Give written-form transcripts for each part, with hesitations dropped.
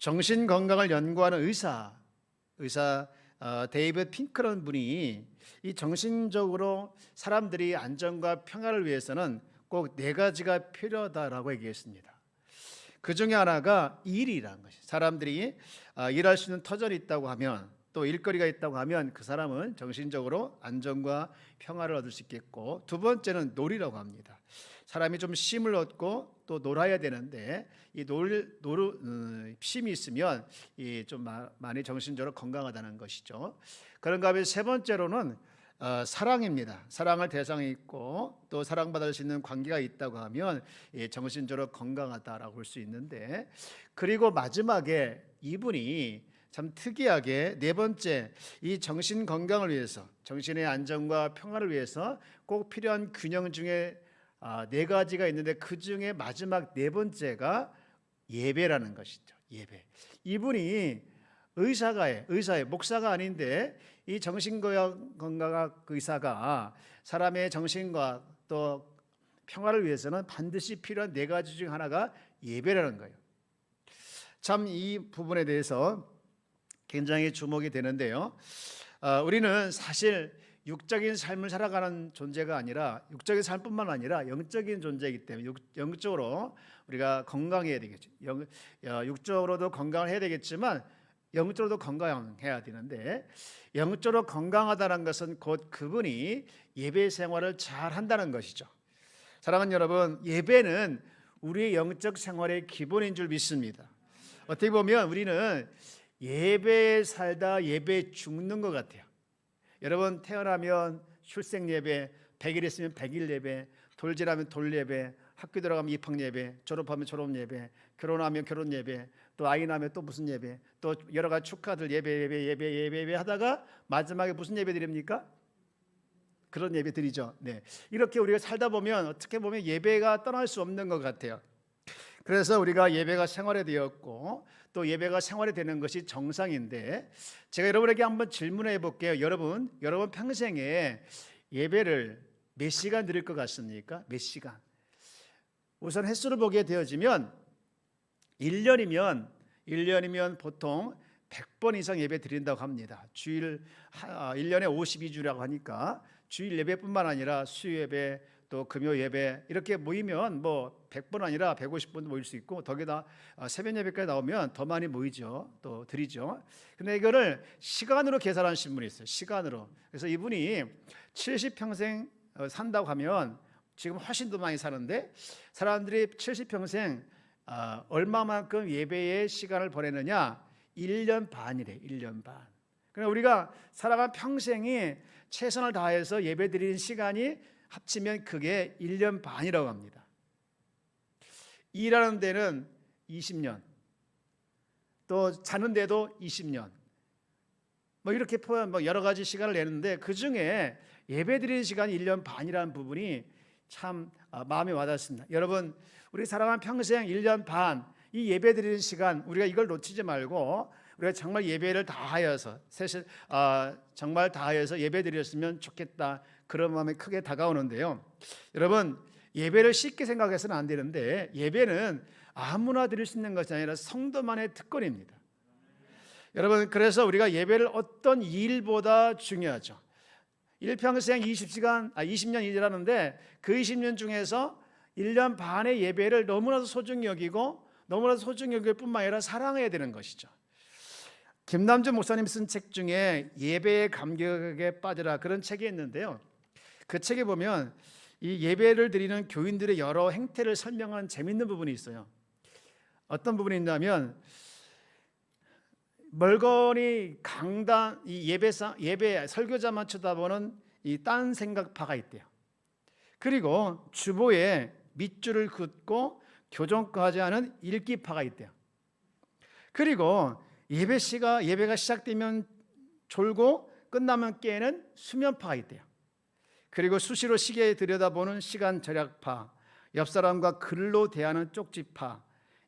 정신 건강을 연구하는 의사 데이비드 핑크라는 분이 이 정신적으로 사람들이 안정과 평화를 위해서는 꼭 네 가지가 필요하다라고 얘기했습니다. 그 중에 하나가 일이라는 것이, 사람들이 일할 수 있는 터전이 있다고 하면, 또 일거리가 있다고 하면 그 사람은 정신적으로 안정과 평화를 얻을 수 있겠고, 두 번째는 놀이라고 합니다. 사람이 좀 쉼을 얻고 또 놀아야 되는데 이 쉼이 있으면 좀 많이 정신적으로 건강하다는 것이죠. 그런가 하면 세 번째로는 사랑입니다. 사랑할 대상이 있고 또 사랑받을 수 있는 관계가 있다고 하면 정신적으로 건강하다라고 볼 수 있는데, 그리고 마지막에 이분이 참 특이하게 네 번째, 이 정신 건강을 위해서, 정신의 안정과 평화를 위해서 꼭 필요한 균형 중에 네 가지가 있는데 그 중에 마지막 네 번째가 예배라는 것이죠. 예배. 이분이 의사예요. 목사가 아닌데 이 정신건강학 의사가 사람의 정신과 또 평화를 위해서는 반드시 필요한 네 가지 중 하나가 예배라는 거예요. 참 이 부분에 대해서 굉장히 주목이 되는데요. 우리는 사실 육적인 삶을 살아가는 존재가 아니라, 육적인 삶뿐만 아니라 영적인 존재이기 때문에 영적으로 우리가 건강해야 되겠죠. 육적으로도 건강을 해야 되겠지만 영적으로도 건강해야 되는데, 영적으로 건강하다는 것은 곧 그분이 예배 생활을 잘 한다는 것이죠. 사랑하는 여러분, 예배는 우리의 영적 생활의 기본인 줄 믿습니다. 어떻게 보면 우리는 예배에 살다 예배에 죽는 것 같아요. 여러분, 태어나면 출생 예배, 100일 있으면 100일 예배, 돌지라면 돌 예배, 학교 들어가면 입학 예배, 졸업하면 졸업 예배, 결혼하면 결혼 예배, 또 아이 낳으면 또 무슨 예배, 또 여러 가지 축하들 예배 하다가 마지막에 무슨 예배 드립니까? 그런 예배 드리죠. 네. 이렇게 우리가 살다 보면 어떻게 보면 예배가 떠날 수 없는 것 같아요. 그래서 우리가 예배가 생활이 되었고 또 예배가 생활이 되는 것이 정상인데, 제가 여러분에게 한번 질문해 볼게요. 여러분 평생에 예배를 몇 시간 드릴 것 같습니까? 몇 시간? 우선 횟수를 보게 되어지면 1년이면 보통 100번 이상 예배 드린다고 합니다. 1년에 52주라고 하니까 주일 예배뿐만 아니라 수요예배, 또 금요 예배 이렇게 모이면 뭐 100번 아니라 150번도 모일 수 있고, 더기다 새벽 예배까지 나오면 더 많이 모이죠. 또 드리죠. 근데 이거를 시간으로 계산하신 분이 있어요. 시간으로. 그래서 이분이 70평생 산다고 하면 지금 훨씬 더 많이 사는데, 사람들이 70평생 얼마만큼 예배의 시간을 보내느냐? 1년 반이래. 1년 반. 그러니까 우리가 살아간 평생이 최선을 다해서 예배 드리는 시간이 합치면 그게 1년 반이라고 합니다. 일하는 데는 20년, 또 자는 데도 20년, 뭐 이렇게 여러 가지 시간을 내는데 그 중에 예배 드리는 시간이 1년 반이라는 부분이 참 마음에 와닿습니다. 여러분, 우리 살아간 평생 1년 반 이 예배 드리는 시간, 우리가 이걸 놓치지 말고 우리가 정말 예배를 다하여서 정말 다하여서 예배 드렸으면 좋겠다, 그런 마음이 크게 다가오는데요. 여러분, 예배를 쉽게 생각해서는 안 되는데, 예배는 아무나 드릴 수 있는 것이 아니라 성도만의 특권입니다. 여러분, 그래서 우리가 예배를 어떤 일보다 중요하죠. 일평생 20년 일하는데 그 20년 중에서 1년 반의 예배를 너무나도 소중히 여기고, 너무나도 소중히 여길 뿐만 아니라 사랑해야 되는 것이죠. 김남주 목사님 쓴 책 중에 예배의 감격에 빠져라, 그런 책이 있는데요. 그 책에 보면 이 예배를 드리는 교인들의 여러 행태를 설명한 재밌는 부분이 있어요. 어떤 부분이 있냐면, 멀거니 강단, 이 예배 설교자만 쳐다보는 이 딴 생각파가 있대요. 그리고 주보에 밑줄을 긋고 교정까지 하는 읽기파가 있대요. 그리고 예배가 시작되면 졸고 끝나면 깨는 수면파가 있대요. 그리고 수시로 시계에 들여다보는 시간 절약파, 옆 사람과 글로 대하는 쪽지파,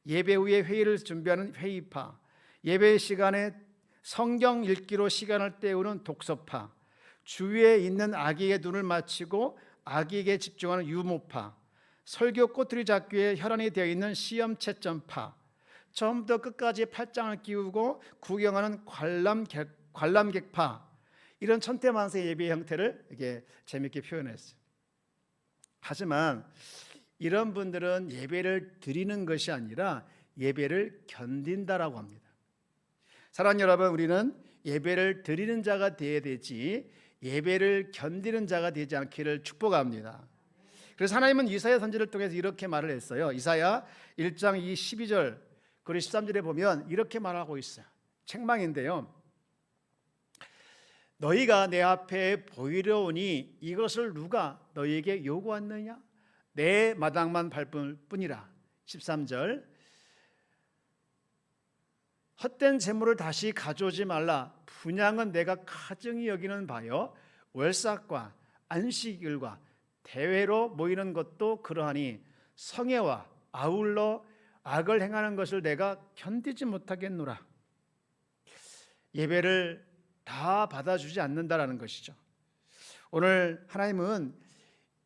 예배 후에 회의를 준비하는 회의파, 예배 시간에 성경 읽기로 시간을 때우는 독서파, 주위에 있는 아기의 눈을 맞추고 아기에게 집중하는 유모파, 설교 꼬투리 잡기에 혈안이 되어 있는 시험 채점파, 처음부터 끝까지 팔짱을 끼우고 구경하는 관람객파, 이런 천태만세 예배 형태를 이렇게 재밌게 표현했어요. 하지만 이런 분들은 예배를 드리는 것이 아니라 예배를 견딘다라고 합니다. 사랑하는 여러분, 우리는 예배를 드리는 자가 되어야 되지 예배를 견디는 자가 되지 않기를 축복합니다. 그래서 하나님은 이사야 선지를 통해서 이렇게 말을 했어요. 이사야 1장 12절 그리고 13절에 보면 이렇게 말하고 있어요. 책망인데요. 너희가 내 앞에 보이려 오니 이것을 누가 너희에게 요구하느냐? 내 마당만 밟을 뿐이라. 13절 헛된 재물을 다시 가져오지 말라. 분향은 내가 가증히 여기는 바요 월삭과 안식일과 대회로 모이는 것도 그러하니 성회와 아울러 악을 행하는 것을 내가 견디지 못하겠노라. 예배를 다 받아주지 않는다라는 것이죠. 오늘 하나님은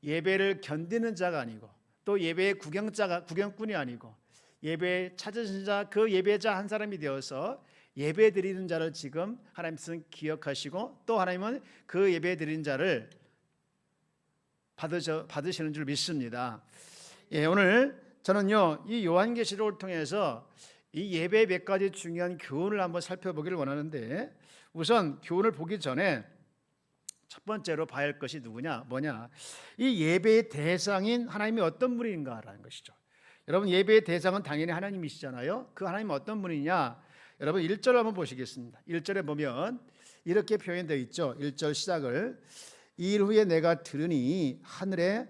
예배를 견디는 자가 아니고 또 예배의 구경꾼이 아니고 예배 찾으신 자, 그 예배자 한 사람이 되어서 예배 드리는 자를 지금 하나님께서는 기억하시고 또 하나님은 그 예배 드리는 자를 받으시는 줄 믿습니다. 오늘 저는요 이 요한계시록을 통해서 이 예배의 몇 가지 중요한 교훈을 한번 살펴보기를 원하는데, 우선 교훈을 보기 전에 첫 번째로 봐야 할 것이 뭐냐? 이 예배의 대상인 하나님이 어떤 분인가라는 것이죠. 여러분, 예배의 대상은 당연히 하나님이시잖아요. 그 하나님은 어떤 분이냐? 여러분 1절 한번 보시겠습니다. 1절에 보면 이렇게 표현되어 있죠. 1절 시작을 이 일 후에 내가 들으니 하늘에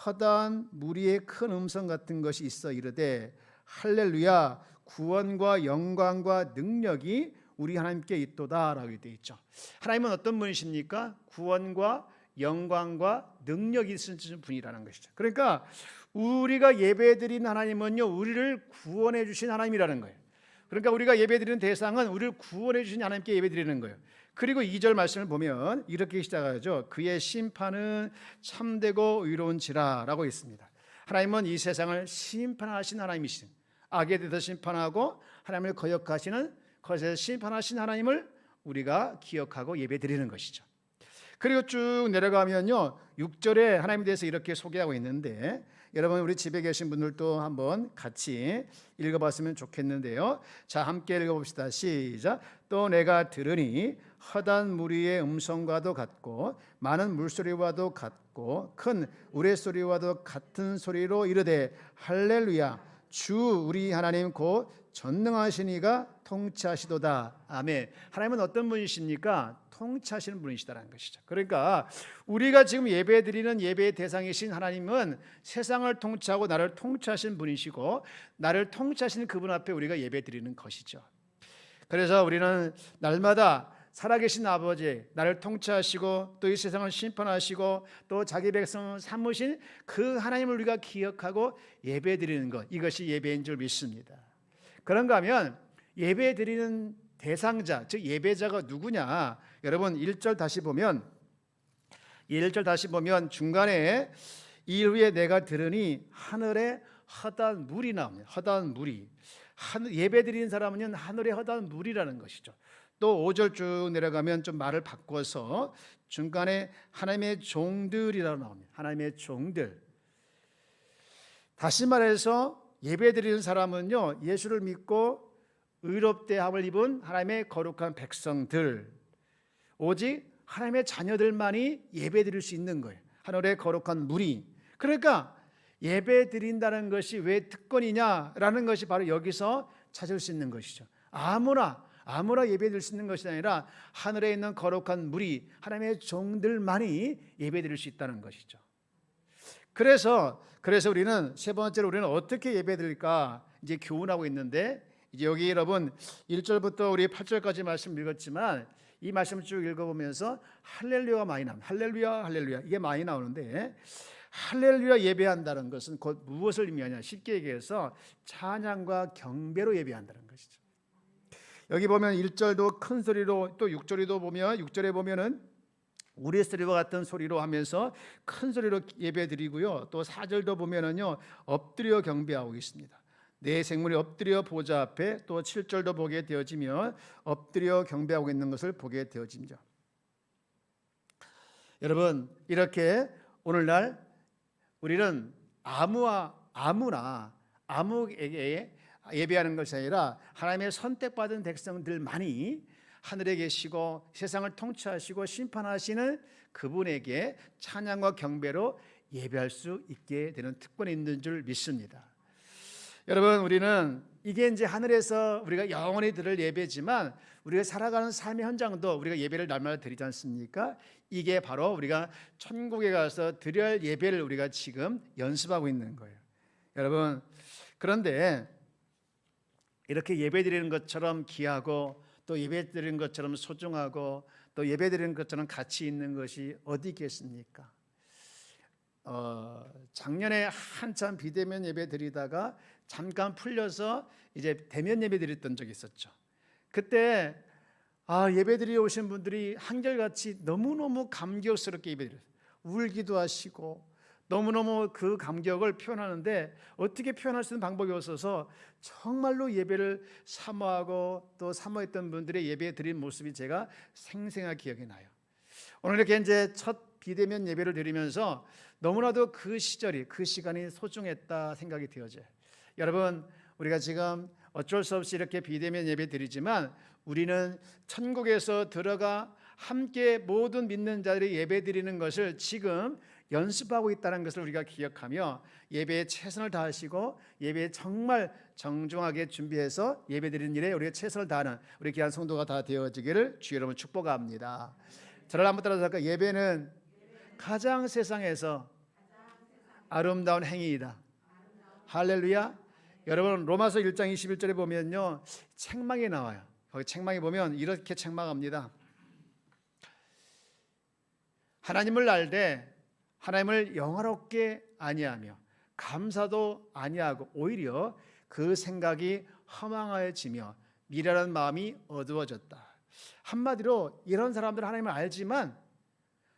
허다한 무리의 큰 음성 같은 것이 있어 이르되 할렐루야 구원과 영광과 능력이 우리 하나님께 있도다라고 되어 있죠. 하나님은 어떤 분이십니까? 구원과 영광과 능력이 있으신 분이라는 것이죠. 그러니까 우리가 예배드리는 하나님은요 우리를 구원해 주신 하나님이라는 거예요. 그러니까 우리가 예배드리는 대상은 우리를 구원해 주신 하나님께 예배드리는 거예요. 그리고 2절 말씀을 보면 이렇게 시작하죠. 그의 심판은 참되고 의로운지라 라고 있습니다. 하나님은 이 세상을 심판하신 하나님이신, 악에 대해서 심판하고 하나님을 거역하시는 것에서 심판하신 하나님을 우리가 기억하고 예배드리는 것이죠. 그리고 쭉 내려가면요 6절에 하나님에 대해서 이렇게 소개하고 있는데, 여러분 우리 집에 계신 분들도 한번 같이 읽어봤으면 좋겠는데요. 자, 함께 읽어봅시다. 시작. 또 내가 들으니 허다한 무리의 음성과도 같고 많은 물소리와도 같고 큰 우레소리와도 같은 소리로 이르되 할렐루야 주 우리 하나님 곧 전능하신 이가 통치하시도다. 아멘. 하나님은 어떤 분이십니까? 통치하시는 분이시다라는 것이죠. 그러니까 우리가 지금 예배드리는 예배의 대상이신 하나님은 세상을 통치하고 나를 통치하시는 분이시고 나를 통치하시는 그분 앞에 우리가 예배드리는 것이죠. 그래서 우리는 날마다 살아계신 아버지, 나를 통치하시고 또 이 세상을 심판하시고 또 자기 백성을 삼으신 그 하나님을 우리가 기억하고 예배드리는 것, 이것이 예배인 줄 믿습니다. 그런가 하면 예배드리는 대상자, 즉 예배자가 누구냐? 여러분 1절 다시 보면 중간에 이후에 내가 들으니 하늘에 허다한 물이 나옵니다. 허다한 물이. 예배드리는 사람은 하늘에 허다한 물이라는 것이죠. 또 5절 쭉 내려가면 좀 말을 바꿔서 중간에 하나님의 종들이라고 나옵니다. 하나님의 종들. 다시 말해서 예배드리는 사람은요 예수를 믿고 의롭대 함을 입은 하나님의 거룩한 백성들, 오직 하나님의 자녀들만이 예배드릴 수 있는 거예요. 하늘의 거룩한 무리. 그러니까 예배드린다는 것이 왜 특권이냐라는 것이 바로 여기서 찾을 수 있는 것이죠. 아무나 예배드릴 수 있는 것이 아니라 하늘에 있는 거룩한 무리, 하나님의 종들만이 예배드릴 수 있다는 것이죠. 그래서 우리는 세 번째로 우리는 어떻게 예배드릴까 이제 교훈하고 있는데, 이제 여기 여러분 1절부터 우리 8절까지 말씀 읽었지만 이 말씀을 쭉 읽어보면서 할렐루야가 많이 나옵니다. 할렐루야 이게 많이 나오는데, 할렐루야 예배한다는 것은 곧 무엇을 의미하냐? 쉽게 얘기해서 찬양과 경배로 예배한다는 것이죠. 여기 보면 1절도 큰 소리로, 또 6절에 보면은 우리 소리와 같은 소리로 하면서 큰 소리로 예배드리고요. 또 4절도 보면은요 엎드려 경배하고 있습니다. 내 생물이 엎드려 보좌 앞에 또 7절도 보게 되어지며 엎드려 경배하고 있는 것을 보게 되어집니다. 여러분, 이렇게 오늘날 우리는 아무에게 예배하는 것이 아니라 하나님의 선택받은 백성들만이 하늘에 계시고 세상을 통치하시고 심판하시는 그분에게 찬양과 경배로 예배할 수 있게 되는 특권이 있는 줄 믿습니다. 여러분, 우리는 이게 이제 하늘에서 우리가 영원히 드릴 예배지만 우리가 살아가는 삶의 현장도 우리가 예배를 날마다 드리지 않습니까? 이게 바로 우리가 천국에 가서 드려야 할 예배를 우리가 지금 연습하고 있는 거예요. 여러분, 그런데 이렇게 예배 드리는 것처럼 귀하고 또 예배 드리는 것처럼 소중하고 또 예배 드리는 것처럼 가치 있는 것이 어디 있겠습니까? 작년에 한참 비대면 예배 드리다가 잠깐 풀려서 이제 대면 예배 드렸던 적이 있었죠. 그때 예배 드리러 오신 분들이 한결같이 너무너무 감격스럽게 예배 드렸어요. 울기도 하시고 너무너무 그 감격을 표현하는데 어떻게 표현할 수 있는 방법이 없어서 정말로 예배를 사모하고 또 사모했던 분들의 예배 드린 모습이 제가 생생하게 기억이 나요. 오늘 이렇게 이제 첫 비대면 예배를 드리면서 너무나도 그 시절이, 그 시간이 소중했다 생각이 되어져요. 여러분, 우리가 지금 어쩔 수 없이 이렇게 비대면 예배 드리지만 우리는 천국에서 들어가 함께 모든 믿는 자들이 예배 드리는 것을 지금 연습하고 있다는 것을 우리가 기억하며 예배에 최선을 다하시고 예배에 정말 정중하게 준비해서 예배 드리는 일에 우리가 최선을 다하는 우리 귀한 성도가 다 되어지기를 주 여러분 축복합니다. 저를 한번 따라서 할까요? 예배는 가장 세상에서 아름다운 행위이다. 할렐루야. 여러분, 로마서 1장 21절에 보면요, 책망이 나와요. 거기 책망에 보면 이렇게 책망합니다. 하나님을 알되 하나님을 영화롭게 아니하며 감사도 아니하고 오히려 그 생각이 허망하여지며 미련한 마음이 어두워졌다. 한마디로 이런 사람들은 하나님을 알지만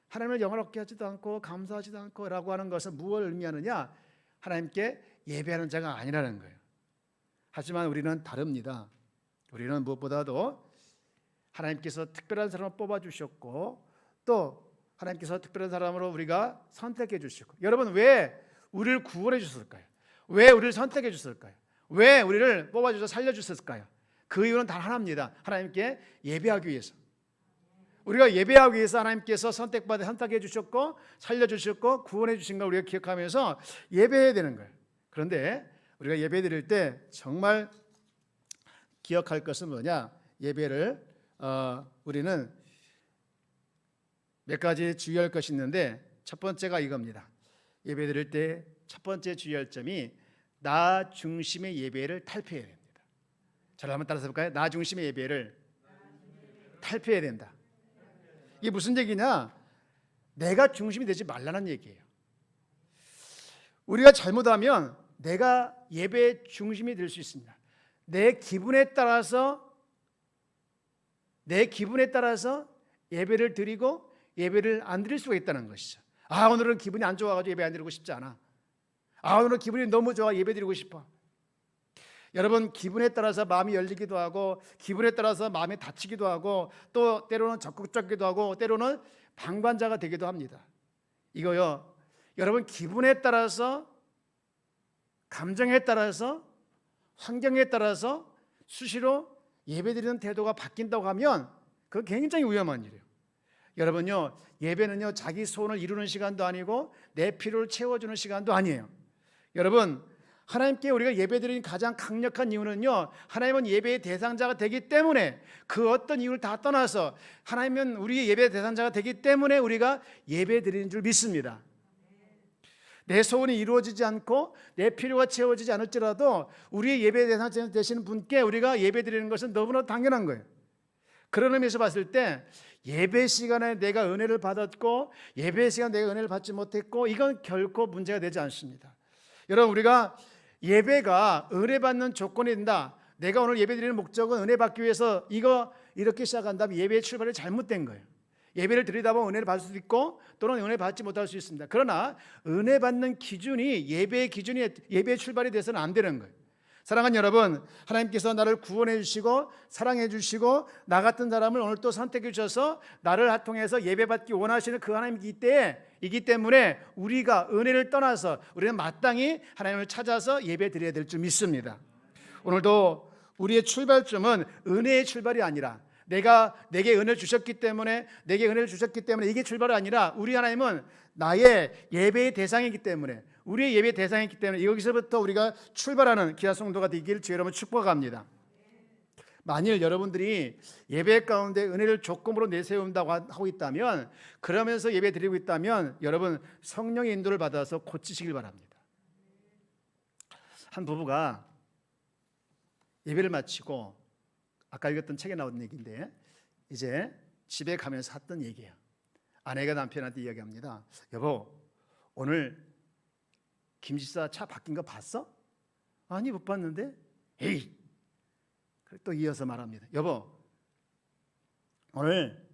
하나님을 영화롭게 하지도 않고 감사하지도 않고 라고 하는 것은 무엇을 의미하느냐? 하나님께 예배하는 자가 아니라는 거예요. 하지만 우리는 다릅니다. 우리는 무엇보다도 하나님께서 특별한 사람을 뽑아주셨고 또 하나님께서 특별한 사람으로 우리가 선택해 주시고, 여러분, 왜 우리를 구원해 주셨을까요? 왜 우리를 선택해 주셨을까요? 왜 우리를 뽑아주셔서 살려주셨을까요? 그 이유는 단 하나입니다. 하나님께 예배하기 위해서. 우리가 예배하기 위해서 하나님께서 선택해 주셨고 살려주셨고 구원해 주신 걸 우리가 기억하면서 예배해야 되는 거예요. 그런데 우리가 예배 드릴 때 정말 기억할 것은 뭐냐? 예배를 우리는 몇 가지 주의할 것이 있는데 첫 번째가 이겁니다. 예배 드릴 때 첫 번째 주의할 점이 나 중심의 예배를 탈피해야 됩니다. 저를 한번 따라서 볼까요? 나 중심의 예배를 탈피해야 된다. 이게 무슨 얘기냐? 내가 중심이 되지 말라는 얘기예요. 우리가 잘못하면 내가 예배의 중심이 될 수 있습니다. 내 기분에 따라서 예배를 드리고 예배를 안 드릴 수가 있다는 것이죠. 오늘은 기분이 안 좋아가지고 예배 안 드리고 싶지 않아. 오늘 기분이 너무 좋아 예배 드리고 싶어. 여러분, 기분에 따라서 마음이 열리기도 하고 기분에 따라서 마음이 다치기도 하고 또 때로는 적극적이기도 하고 때로는 방관자가 되기도 합니다. 이거요, 여러분, 기분에 따라서 감정에 따라서 환경에 따라서 수시로 예배드리는 태도가 바뀐다고 하면 그거 굉장히 위험한 일이에요. 여러분요, 예배는요 자기 소원을 이루는 시간도 아니고 내 필요를 채워주는 시간도 아니에요. 여러분, 하나님께 우리가 예배드리는 가장 강력한 이유는요, 하나님은 예배의 대상자가 되기 때문에, 그 어떤 이유를 다 떠나서 하나님은 우리의 예배의 대상자가 되기 때문에 우리가 예배드리는 줄 믿습니다. 내 소원이 이루어지지 않고 내 필요가 채워지지 않을지라도 우리의 예배의 대상자 되시는 분께 우리가 예배드리는 것은 너무나 당연한 거예요. 그런 의미에서 봤을 때 예배 시간에 내가 은혜를 받았고 예배 시간에 내가 은혜를 받지 못했고 이건 결코 문제가 되지 않습니다. 여러분, 우리가 예배가 은혜 받는 조건이 된다. 내가 오늘 예배 드리는 목적은 은혜 받기 위해서 이렇게 시작한다면 예배의 출발이 잘못된 거예요. 예배를 드리다 보면 은혜를 받을 수도 있고 또는 은혜 받지 못할 수 있습니다. 그러나 은혜 받는 기준이 예배의 출발이 돼서는 안 되는 거예요. 사랑하는 여러분, 하나님께서 나를 구원해 주시고 사랑해 주시고 나 같은 사람을 오늘 또 선택해 주셔서 나를 통해서 예배받기 원하시는 그 하나님이기 때문에 우리가 은혜를 떠나서 우리는 마땅히 하나님을 찾아서 예배 드려야 될 줄 믿습니다. 오늘도 우리의 출발점은 은혜의 출발이 아니라 내게 은혜를 주셨기 때문에 이게 출발이 아니라 우리 하나님은 나의 예배의 대상이기 때문에 우리의 예배 대상이기 때문에 여기서부터 우리가 출발하는 귀한 성도가 되기를 주의 이름으로 축복합니다. 만일 여러분들이 예배 가운데 은혜를 조건으로 내세운다고 하고 있다면, 그러면서 예배 드리고 있다면 여러분 성령의 인도를 받아서 고치시길 바랍니다. 한 부부가 예배를 마치고 아까 읽었던 책에 나온 얘기인데 이제 집에 가면서 했던 얘기예요. 아내가 남편한테 이야기합니다. 여보, 오늘 김지사 차 바뀐 거 봤어? 아니, 못 봤는데. 에이, 또 이어서 말합니다. 여보, 오늘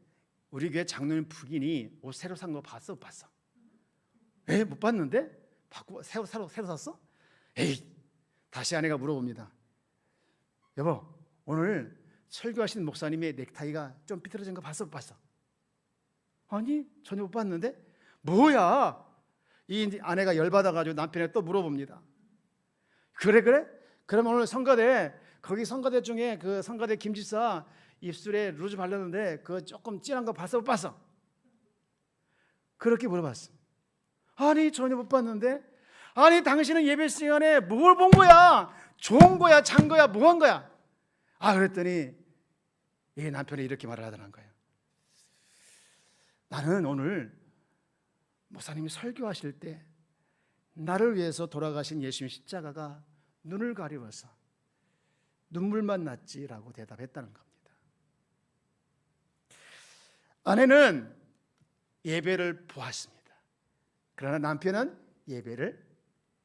우리 교회 장로님 부인이 옷 새로 산 거 봤어? 못 봤어? 에, 못 봤는데? 바꾸고 새로 샀어? 에이, 다시 아내가 물어봅니다. 여보, 오늘 설교하신 목사님의 넥타이가 좀 삐뚤어진 거 봤어? 못 봤어? 아니, 전혀 못 봤는데. 뭐야? 이 아내가 열받아가지고 남편에게 또 물어봅니다. 그래? 그럼 오늘 성가대, 거기 성가대 중에 그 성가대 김지사 입술에 루즈 바르는데 그거 조금 진한 거 봤어? 못 봤어? 그렇게 물어봤어. 아니, 전혀 못 봤는데. 아니, 당신은 예배 시간에 뭘 본 거야? 좋은 거야, 잔 거야, 뭐 한 거야? 그랬더니 이 남편이 이렇게 말을 하더라는 거예요. 나는 오늘 목사님이 설교하실 때 나를 위해서 돌아가신 예수님 십자가가 눈을 가리워서 눈물만 났지라고 대답했다는 겁니다. 아내는 예배를 보았습니다. 그러나 남편은 예배를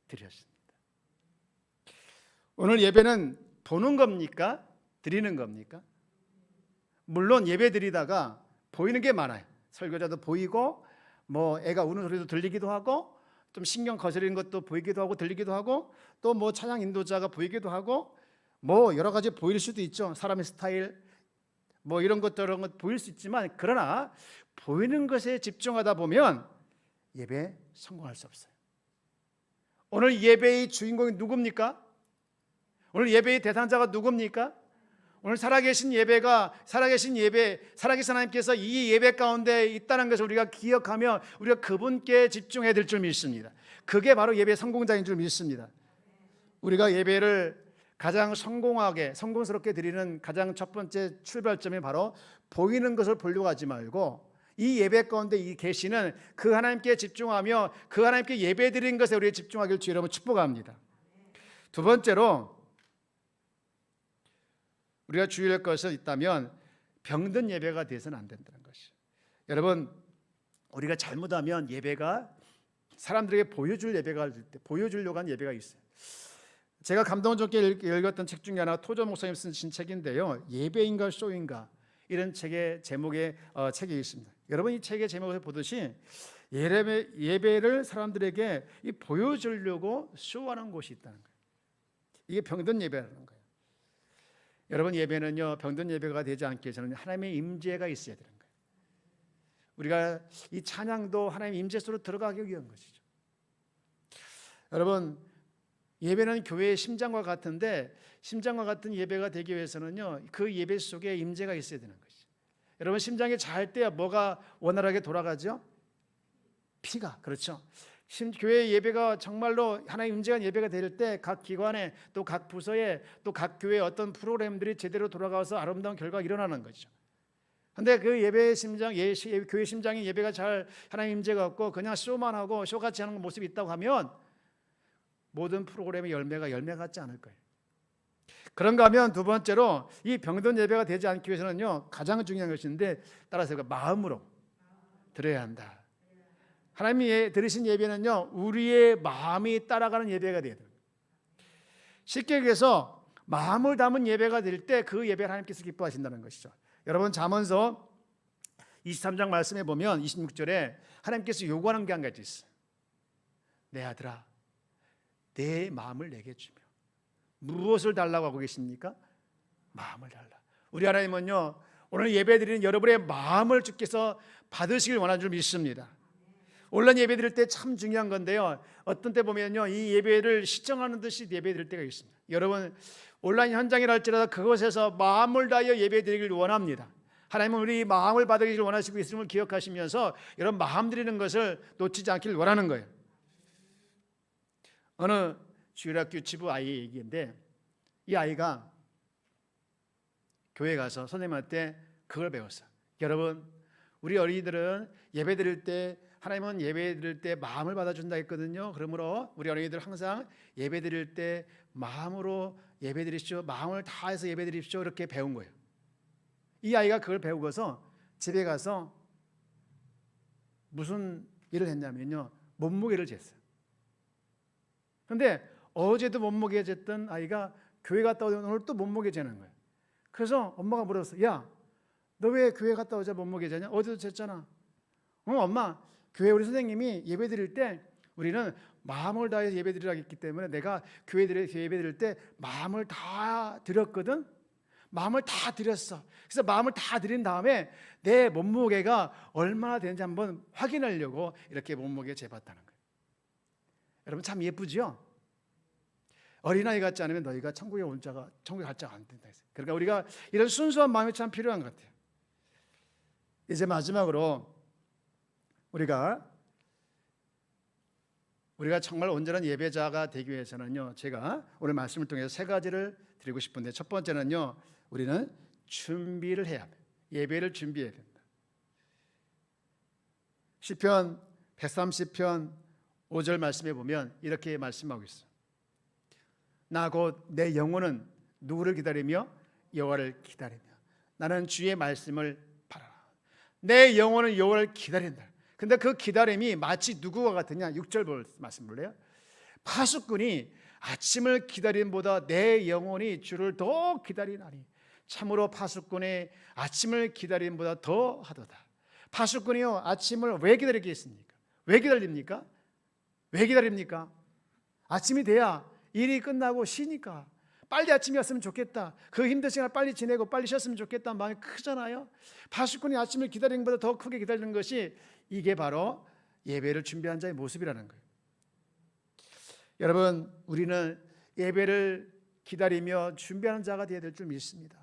드렸습니다. 오늘 예배는 보는 겁니까? 드리는 겁니까? 물론 예배 드리다가 보이는 게 많아요. 설교자도 보이고 뭐 애가 우는 소리도 들리기도 하고 좀 신경 거스리는 것도 보이기도 하고 들리기도 하고 또 뭐 찬양 인도자가 보이기도 하고 뭐 여러 가지 보일 수도 있죠. 사람의 스타일 뭐 이런 것 저런 것 보일 수 있지만, 그러나 보이는 것에 집중하다 보면 예배에 성공할 수 없어요. 오늘 예배의 주인공이 누굽니까? 오늘 예배의 대상자가 누굽니까? 오늘 살아계신 하나님께서 이 예배 가운데 있다는 것을 우리가 기억하며 우리가 그분께 집중해야 될 줄 믿습니다. 그게 바로 예배의 성공자인 줄 믿습니다. 우리가 예배를 가장 성공스럽게 드리는 가장 첫 번째 출발점이 바로 보이는 것을 보려고 하지 말고 이 예배 가운데 이 계시는 그 하나님께 집중하며 그 하나님께 예배 드리는 것에 우리가 집중하기를 주의 이름으로 축복합니다. 두 번째로 우리가 주의할 것이 있다면 병든 예배가 되어서는 안 된다는 것이죠. 여러분, 우리가 잘못하면 예배가 사람들에게 보여주려고 하는 예배가 있어요. 제가 감동 좋게 읽었던 책 중에 하나 토저 목사님 쓴 책인데요, 예배인가 쇼인가 이런 책의 제목의 책이 있습니다. 여러분, 이 책의 제목을 보듯이 예배를 사람들에게 보여주려고 쇼하는 곳이 있다는 거예요. 이게 병든 예배라는 거예요. 여러분, 예배는요, 병든 예배가 되지 않기 위해서는 하나님의 임재가 있어야 되는 거예요. 우리가 이 찬양도 하나님의 임재 속으로 들어가기 위한 것이죠. 여러분, 예배는 교회의 심장과 같은데 심장과 같은 예배가 되기 위해서는요, 그 예배 속에 임재가 있어야 되는 것이죠. 여러분, 심장이 잘 때야 뭐가 원활하게 돌아가죠? 피가. 그렇죠. 교회 예배가 정말로 하나님 임재한 예배가 될 때 각 기관에 또 각 부서에 또 각 교회의 어떤 프로그램들이 제대로 돌아가서 아름다운 결과가 일어나는 거죠. 그런데 그 예배의 심장, 교회 심장이 예배가 잘 하나님 임재가 없고 그냥 쇼만 하고 쇼같이 하는 모습이 있다고 하면 모든 프로그램의 열매 같지 않을 거예요. 그런가 하면 두 번째로 이 병든 예배가 되지 않기 위해서는요, 가장 중요한 것인데 따라서 마음으로 드려야 한다. 하나님이 들으신 예배는요, 우리의 마음이 따라가는 예배가 돼야 돼요. 쉽게 얘기해서 마음을 담은 예배가 될 때 그 예배를 하나님께서 기뻐하신다는 것이죠. 여러분, 잠언서 23장 말씀해 보면 26절에 하나님께서 요구하는 게 한 가지 있어요. 내 아들아, 내 마음을 내게 주며 무엇을 달라고 하고 계십니까? 마음을 달라. 우리 하나님은요, 오늘 예배드리는 여러분의 마음을 주께서 받으시길 원하는 줄 믿습니다. 온라인 예배 드릴 때 참 중요한 건데요, 어떤 때 보면요, 이 예배를 시청하는 듯이 예배 드릴 때가 있습니다. 여러분, 온라인 현장이라 할지라도 그곳에서 마음을 다하여 예배 드리길 원합니다. 하나님은 우리 마음을 받으시길 원하시고 있음을 기억하시면서 여러분 마음 드리는 것을 놓치지 않기를 원하는 거예요. 어느 주일학교 지부 아이 얘기인데, 이 아이가 교회 가서 선생님한테 그걸 배웠어요. 여러분, 우리 어린이들은 예배 드릴 때, 하나님은 예배 드릴 때 마음을 받아준다 했거든요. 그러므로 우리 어린이들 항상 예배 드릴 때 마음으로 예배 드리십시오, 마음을 다해서 예배 드리십시오, 이렇게 배운 거예요. 이 아이가 그걸 배우고서 집에 가서 무슨 일을 했냐면요, 몸무게를 쟀어요. 그런데 어제도 몸무게 쟀던 아이가 교회 갔다 오면 오늘 또 몸무게 재는 거예요. 그래서 엄마가 물었어. 야, 너 왜 교회 갔다 오자 몸무게 재냐? 어제도 쟀잖아. 엄마, 교회 우리 선생님이 예배 드릴 때 우리는 마음을 다해서 예배 드리라고 했기 때문에 내가 교회 예배 드릴 때 마음을 다 드렸거든. 마음을 다 드렸어. 그래서 마음을 다 드린 다음에 내 몸무게가 얼마나 되는지 한번 확인하려고 이렇게 몸무게 재봤다는 거예요. 여러분 참 예쁘죠? 어린아이 같지 않으면 너희가 천국에 갈 자가 안 된다 했어요. 그러니까 우리가 이런 순수한 마음이 참 필요한 것 같아요. 이제 마지막으로 우리가 정말 온전한 예배자가 되기 위해서는요, 제가 오늘 말씀을 통해서 세 가지를 드리고 싶은데, 첫 번째는요, 우리는 준비를 해야 합니다. 예배를 준비해야 된다. 시편 130편 5절 말씀에 보면 이렇게 말씀하고 있어요. 나 곧 내 영혼은 누구를 기다리며? 여호와를 기다리며 나는 주의 말씀을 바라라. 내 영혼은 여호와를 기다린다. 근데 그 기다림이 마치 누구와 같으냐? 6절 말씀 볼래요? 파수꾼이 아침을 기다림보다 내 영혼이 주를 더 기다리나니 참으로 파수꾼의 아침을 기다림보다 더 하도다. 파수꾼이요, 아침을 왜 기다리겠습니까? 왜 기다립니까? 왜 기다립니까? 아침이 돼야 일이 끝나고 쉬니까. 빨리 아침이 왔으면 좋겠다, 그 힘든 시간을 빨리 지내고 빨리 쉬었으면 좋겠다는 마음이 크잖아요. 파수꾼이 아침을 기다리는 것보다 더 크게 기다리는 것이, 이게 바로 예배를 준비한 자의 모습이라는 거예요. 여러분, 우리는 예배를 기다리며 준비하는 자가 되어야 될 줄 믿습니다.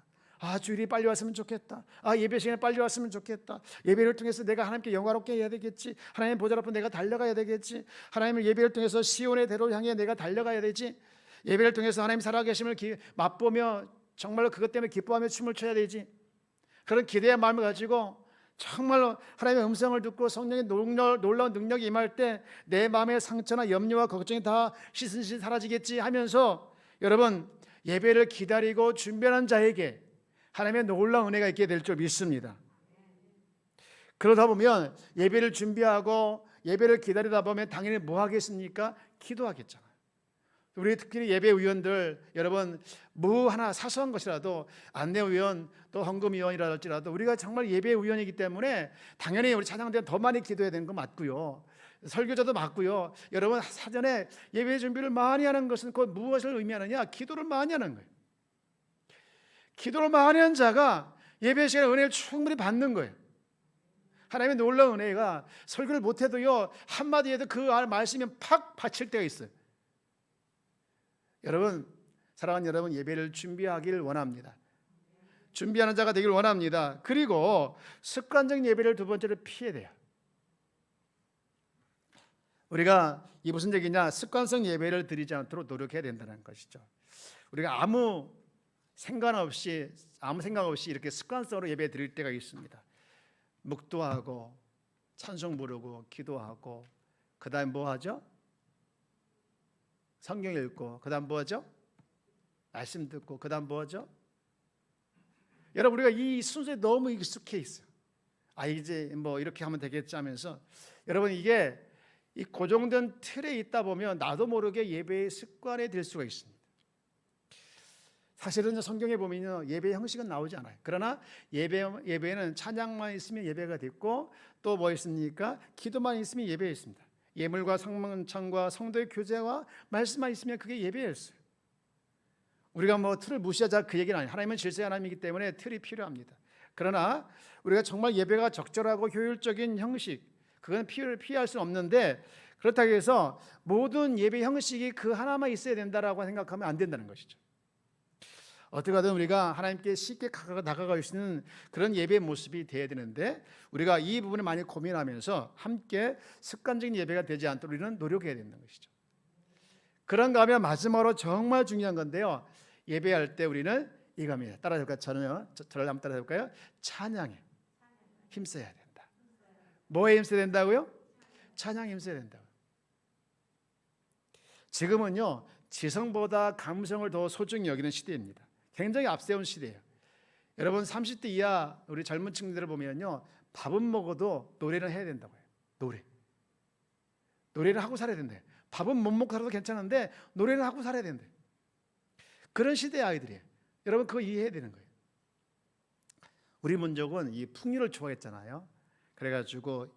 주일이 빨리 왔으면 좋겠다. 예배 시간에 빨리 왔으면 좋겠다. 예배를 통해서 내가 하나님께 영화롭게 해야 되겠지. 하나님 보좌 앞으로 내가 달려가야 되겠지. 하나님의 예배를 통해서 시온의 대로를 향해 내가 달려가야 되지. 예배를 통해서 하나님 살아계심을 맛보며 정말로 그것 때문에 기뻐하며 춤을 춰야 되지. 그런 기대의 마음을 가지고 정말로 하나님의 음성을 듣고 성령의 놀라운 능력이 임할 때 내 마음의 상처나 염려와 걱정이 다 시슬시슬 사라지겠지 하면서, 여러분, 예배를 기다리고 준비하는 자에게 하나님의 놀라운 은혜가 있게 될 줄 믿습니다. 그러다 보면 예배를 준비하고 예배를 기다리다 보면 당연히 뭐 하겠습니까? 기도하겠잖아요. 우리 특히 예배위원들, 여러분, 뭐 하나 사소한 것이라도 안내위원 또 헌금위원이라 할지라도 우리가 정말 예배위원이기 때문에 당연히 우리 찬양대는 더 많이 기도해야 되는 거 맞고요, 설교자도 맞고요. 여러분, 사전에 예배 준비를 많이 하는 것은 곧 무엇을 의미하느냐? 기도를 많이 하는 거예요. 기도를 많이 하는 자가 예배 시간에 은혜를 충분히 받는 거예요. 하나님의 놀라운 은혜가 설교를 못해도요, 한마디 해도 그 말씀이 팍 받칠 때가 있어요. 여러분, 사랑하는 여러분, 예배를 준비하길 원합니다. 준비하는 자가 되길 원합니다. 그리고 습관적인 예배를 두 번째로 피해야 돼요. 우리가 이 무슨 얘기냐? 습관성 예배를 드리지 않도록 노력해야 된다는 것이죠. 우리가 아무 생각 없이 이렇게 습관성으로 예배 드릴 때가 있습니다. 묵도하고 찬송 부르고 기도하고, 그 다음 뭐 하죠? 성경 읽고, 그 다음 뭐 하죠? 말씀 듣고, 그 다음 뭐 하죠? 여러분, 우리가 이 순서에 너무 익숙해 있어요. 이제 뭐 이렇게 하면 되겠지 하면서, 여러분, 이게 이 고정된 틀에 있다 보면 나도 모르게 예배의 습관에 들 수가 있습니다. 사실은 성경에 보면 예배 형식은 나오지 않아요. 그러나 예배에는 찬양만 있으면 예배가 됐고, 또 뭐 있습니까? 기도만 있으면 예배였습니다. 예물과 성찬과 성도의 교제와 말씀만 있으면 그게 예배였어요. 우리가 뭐 틀을 무시하자 그 얘기는 아니에요. 하나님은 질서의 하나님이기 때문에 틀이 필요합니다. 그러나 우리가 정말 예배가 적절하고 효율적인 형식, 그건 피할 수는 없는데, 그렇다고 해서 모든 예배 형식이 그 하나만 있어야 된다라고 생각하면 안 된다는 것이죠. 어떻게 하든 우리가 하나님께 쉽게 다가갈 수 있는 그런 예배의 모습이 되어야 되는데, 우리가 이 부분을 많이 고민하면서 함께 습관적인 예배가 되지 않도록 우리는 노력해야 된다는 것이죠. 그런가 하면 마지막으로 정말 중요한 건데요, 예배할 때 우리는 이겁니다. 따라해볼까요? 저를 한번 따라해볼까요? 찬양에 힘써야 된다. 뭐에 힘써야 된다고요? 찬양에 힘써야 된다고. 지금은요, 지성보다 감성을 더 소중히 여기는 시대입니다. 굉장히 앞세운 시대예요. 여러분 30대 이하 우리 젊은 층들을 보면요, 밥은 먹어도 노래는 해야 된다고 해요. 노래를 하고 살아야 된대. 밥은 못 먹고 살아도 괜찮은데 노래는 하고 살아야 된대. 그런 시대의 아이들이에요. 여러분 그거 이해해야 되는 거예요. 우리 민족은 이 풍류를 좋아했잖아요. 그래가지고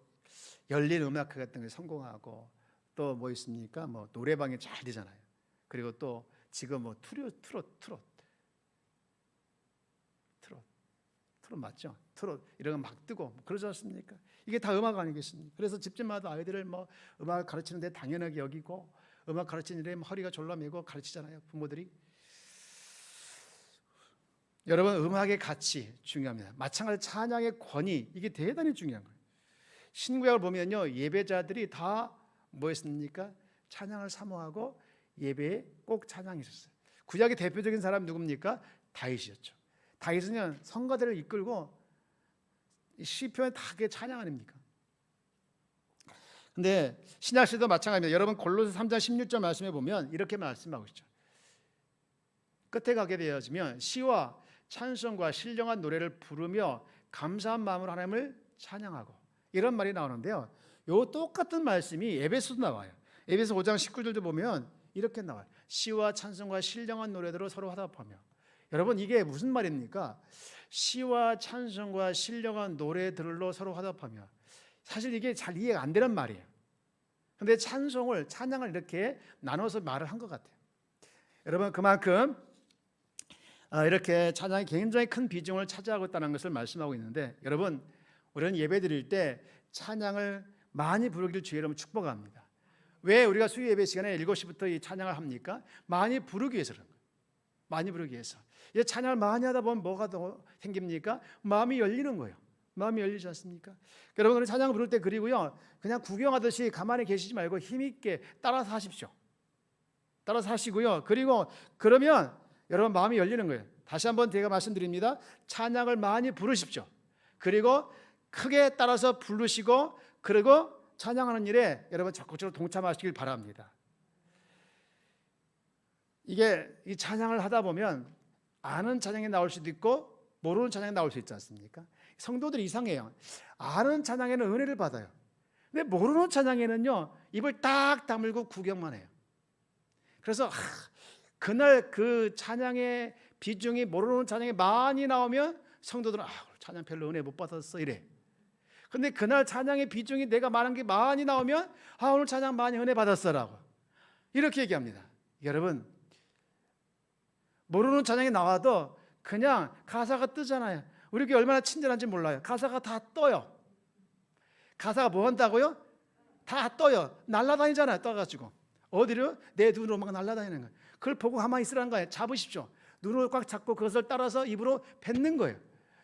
열린 음악회 같은 거 성공하고, 또 뭐 있습니까? 뭐 노래방이 잘 되잖아요. 그리고 또 지금 뭐 트롯 맞죠? 트롯 이런 거 막 뜨고 그러지 않습니까? 이게 다 음악 아니겠습니까? 그래서 집집마다 아이들을 뭐 음악 가르치는데 당연하게 여기고, 음악 가르치는 일에 허리가 졸라매고 가르치잖아요, 부모들이. 여러분 음악의 가치 중요합니다. 마찬가지로 찬양의 권위, 이게 대단히 중요한 거예요. 신구약을 보면요, 예배자들이 다 뭐였습니까? 찬양을 사모하고 예배에 꼭 찬양이 있었어요. 구약의 대표적인 사람이 누굽니까? 다윗이었죠. 다윗은 성가대를 이끌고 시편에 다 그게 찬양 아닙니까? 근데 신약 시대도 마찬가지입니다. 여러분 골로새 3장 16절 말씀해 보면 이렇게 말씀하고 있죠. 끝에 가게 되어지면 시와 찬송과 신령한 노래를 부르며 감사한 마음으로 하나님을 찬양하고, 이런 말이 나오는데요, 요 똑같은 말씀이 에베소도 나와요. 에베소 5장 19절도 보면 이렇게 나와요. 시와 찬송과 신령한 노래들로 서로 화답하며. 여러분 이게 무슨 말입니까? 시와 찬송과 신령한 노래들로 서로 화답하며. 사실 이게 잘 이해가 안 되는 말이에요. 그런데 찬양을 이렇게 나눠서 말을 한 것 같아요. 여러분 그만큼 이렇게 찬양이 굉장히 큰 비중을 차지하고 있다는 것을 말씀하고 있는데, 여러분 우리는 예배 드릴 때 찬양을 많이 부르기를 주의 이름으로 축복합니다. 왜 우리가 수요 예배 시간에 7시부터 이 찬양을 합니까? 많이 부르기 위해서 그런 거예요. 많이 부르기 위해서. 이 찬양을 많이 하다 보면 뭐가 더 생깁니까? 마음이 열리는 거예요. 마음이 열리지 않습니까? 여러분 찬양을 부를 때, 그리고요, 그냥 구경하듯이 가만히 계시지 말고 힘있게 따라서 하십시오. 따라서 하시고요. 그리고 그러면 여러분 마음이 열리는 거예요. 다시 한번 제가 말씀드립니다. 찬양을 많이 부르십시오. 그리고 크게 따라서 부르시고, 그리고 찬양하는 일에 여러분 적극적으로 동참하시길 바랍니다. 이게 이 찬양을 하다 보면 아는 찬양이 나올 수도 있고 모르는 찬양이 나올 수 있지 않습니까? 성도들이 이상해요. 아는 찬양에는 은혜를 받아요. 근데 모르는 찬양에는요, 입을 딱 다물고 구경만 해요. 그래서 그날 그 찬양의 비중이 모르는 찬양이 많이 나오면 성도들은 찬양 별로 은혜 못 받았어 이래. 근데 그날 찬양의 비중이 내가 말한 게 많이 나오면 오늘 찬양 많이 은혜 받았어라고 이렇게 얘기합니다. 여러분 모르는 찬양이 나와도 그냥 가사가 뜨잖아요. 우리 교회 얼마나 친절한지 몰라요. 가사가 다 떠요. 가사가 뭐 한다고요? 다 떠요. 날아다니잖아요. 떠가지고 어디로? 내 눈으로 막 날아다니는 거예요. 그걸 보고 가만히 있으라는 거예요. 잡으십시오. 눈으로 꽉 잡고 그것을 따라서 입으로 뱉는 거예요.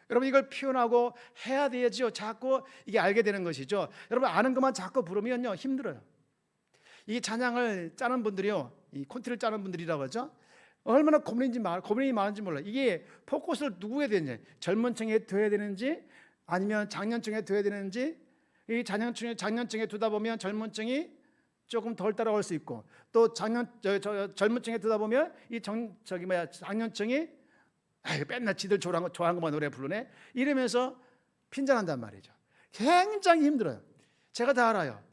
여러분 이걸 표현하고 해야 되지요. 자꾸 이게 알게 되는 것이죠. 여러분 아는 것만 자꾸 부르면요 힘들어요. 이 찬양을 짜는 분들이요, 이 콘티를 짜는 분들이라고 하죠. 얼마나 고민이 많은지 몰라요. 이게 포커스를 누구에 되는지, 젊은 층에 둬야 되는지 아니면 장년층에 둬야 되는지, 이 장년층에 두다 보면 젊은 층이 조금 덜 따라올 수 있고, 또 젊은 층에 두다 보면 이 장년층이 맨날 지들 좋아하는 것만 노래 부르네 이러면서 핀잔한단 말이죠. 굉장히 힘들어요. 제가 다 알아요.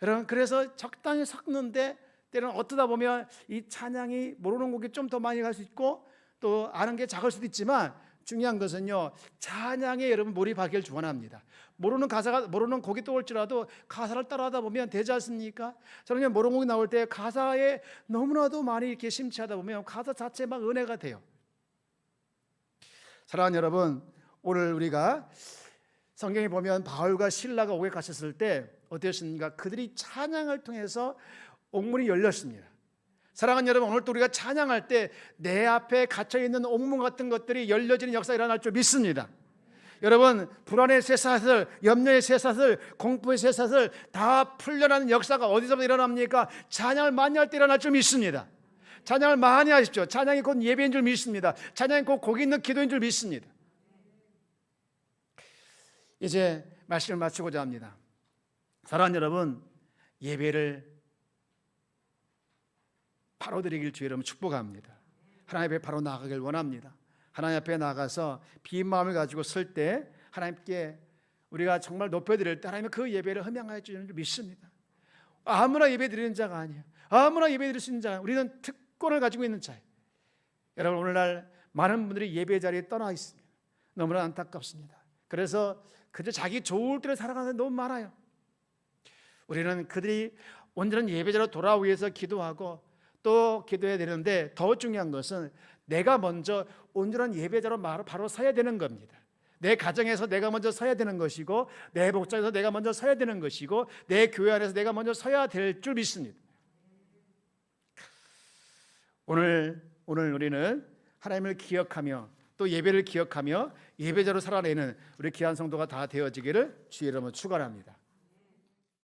여러분 그래서 적당히 섞는데 때로는 어쩌다 보면 이 찬양이 모르는 곡이 좀 더 많이 갈 수 있고 또 아는 게 작을 수도 있지만 중요한 것은요, 찬양에 여러분 몰입하기를 축원합니다. 모르는 곡이 떠올지라도 가사를 따라하다 보면 되지 않습니까? 저는 모르는 곡이 나올 때 가사에 너무나도 많이 이렇게 심취하다 보면 가사 자체 막 은혜가 돼요. 사랑하는 여러분, 오늘 우리가 성경에 보면 바울과 실라가 옥에 갇혔을 때 어땠습니까? 그들이 찬양을 통해서 옥문이 열렸습니다. 사랑하는 여러분, 오늘 또 우리가 찬양할 때 내 앞에 갇혀있는 옥문 같은 것들이 열려지는 역사가 일어날 줄 믿습니다. 여러분, 불안의 쇠사슬, 염려의 쇠사슬, 공포의 쇠사슬 다 풀려나는 역사가 어디서부터 일어납니까? 찬양을 많이 할 때 일어날 줄 믿습니다. 찬양을 많이 하십시오. 찬양이 곧 예배인 줄 믿습니다. 찬양이 곧 곡이 있는 기도인 줄 믿습니다. 이제 말씀을 마치고자 합니다. 사랑하는 여러분, 예배를 바로 드리길 주의 이름으로 축복합니다. 하나님 앞에 바로 나가길 원합니다. 하나님 앞에 나가서 빈 마음을 가지고 설 때 하나님께 우리가 정말 높여드릴 때 하나님은 그 예배를 흠양하여 주시는 줄 믿습니다. 아무나 예배 드리는 자가 아니에요. 아무나 예배 드릴 수 있는 자, 우리는 특권을 가지고 있는 자예요. 여러분, 오늘날 많은 분들이 예배 자리에 떠나 있습니다. 너무나 안타깝습니다. 그래서 그저 자기 좋을 때를 살아가는 사람이 너무 많아요. 우리는 그들이 온전한 예배자로 돌아오기 위해서 기도하고 또 기도해야 되는데, 더 중요한 것은 내가 먼저 온전한 예배자로 바로 서야 되는 겁니다. 내 가정에서 내가 먼저 서야 되는 것이고, 내 목장에서 내가 먼저 서야 되는 것이고, 내 교회 안에서 내가 먼저 서야 될 줄 믿습니다. 오늘 우리는 하나님을 기억하며 또 예배를 기억하며 예배자로 살아내는 우리 귀한 성도가 다 되어지기를 주의 이름으로 축원합니다.